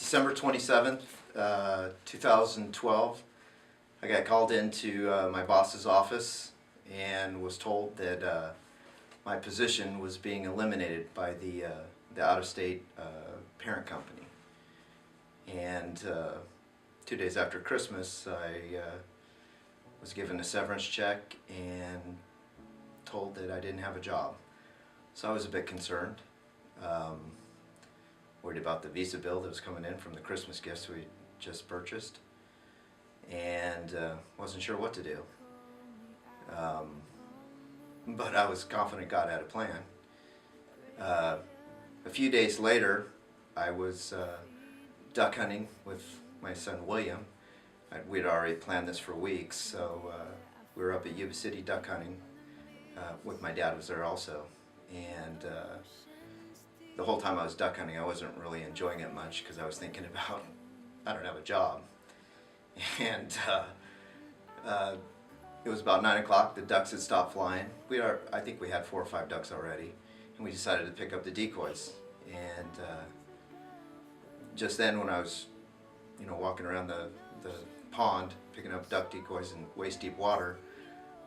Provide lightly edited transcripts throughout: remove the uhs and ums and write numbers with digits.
December 27th, 2012, I got called into my boss's office and was told that my position was being eliminated by the out-of-state parent company. And 2 days after Christmas, I was given a severance check and told that I didn't have a job. So I was a bit concerned. Worried about the visa bill that was coming in from the Christmas gifts we just purchased, and wasn't sure what to do. But I was confident God had a plan. A few days later, I was duck hunting with my son William. We'd already planned this for weeks, so we were up at Yuba City duck hunting with my dad was there also, and the whole time I was duck hunting, I wasn't really enjoying it much because I was thinking about I don't have a job. And it was about 9 o'clock. The ducks had stopped flying. I think we had 4 or 5 ducks already, and we decided to pick up the decoys. And just then, when I was, walking around the pond picking up duck decoys in waist-deep water,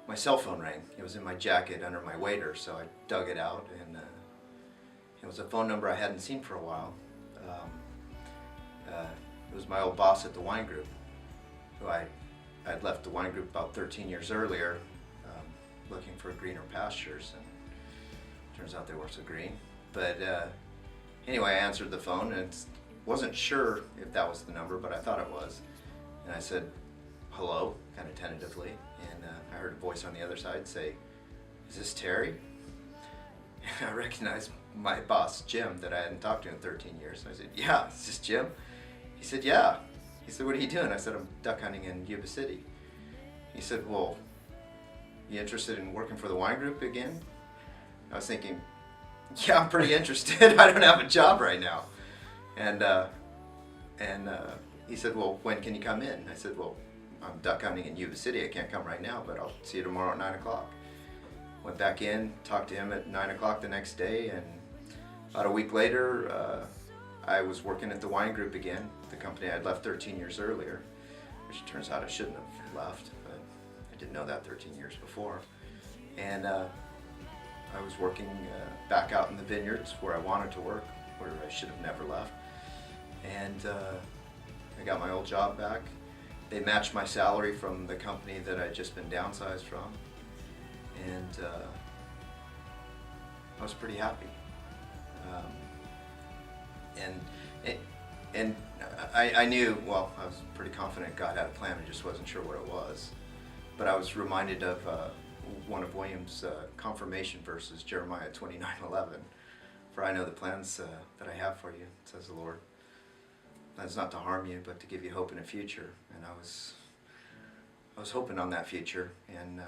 my cell phone rang. It was in my jacket under my wader, so I dug it out, and it was a phone number I hadn't seen for a while. It was my old boss at the wine group, who I'd left the wine group about 13 years earlier, looking for greener pastures, and turns out they weren't so green. But anyway, I answered the phone, and wasn't sure if that was the number, but I thought it was. And I said, hello, kind of tentatively, and I heard a voice on the other side say, is this Terry? And I recognized my boss, Jim, that I hadn't talked to in 13 years. So I said, yeah, is this Jim? He said, yeah. He said, what are you doing? I said, I'm duck hunting in Yuba City. He said, well, you interested in working for the wine group again? I was thinking, yeah, I'm pretty interested. I don't have a job right now. And he said, well, when can you come in? I said, well, I'm duck hunting in Yuba City. I can't come right now, but I'll see you tomorrow at 9 o'clock. Went back in, talked to him at 9 o'clock the next day, and about a week later, I was working at the wine group again, the company I'd left 13 years earlier, which it turns out I shouldn't have left, but I didn't know that 13 years before. And I was working back out in the vineyards where I wanted to work, where I should have never left. And I got my old job back. They matched my salary from the company that I'd just been downsized from. And I was pretty happy. And I knew, well, I was pretty confident God had a plan. I just wasn't sure what it was. But I was reminded of one of William's confirmation verses, Jeremiah 29:11. For I know the plans that I have for you, says the Lord. Plans not to harm you, but to give you hope in a future. And I was hoping on that future. And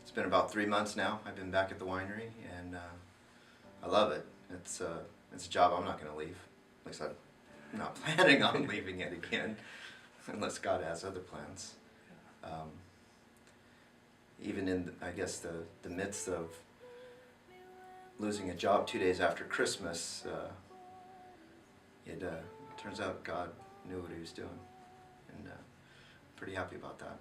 it's been about 3 months now. I've been back at the winery, and I love it. It's a job I'm not going to leave. At least I'm not planning on leaving it again, unless God has other plans. Even in, I guess, the midst of losing a job 2 days after Christmas, it turns out God knew what he was doing, and pretty happy about that.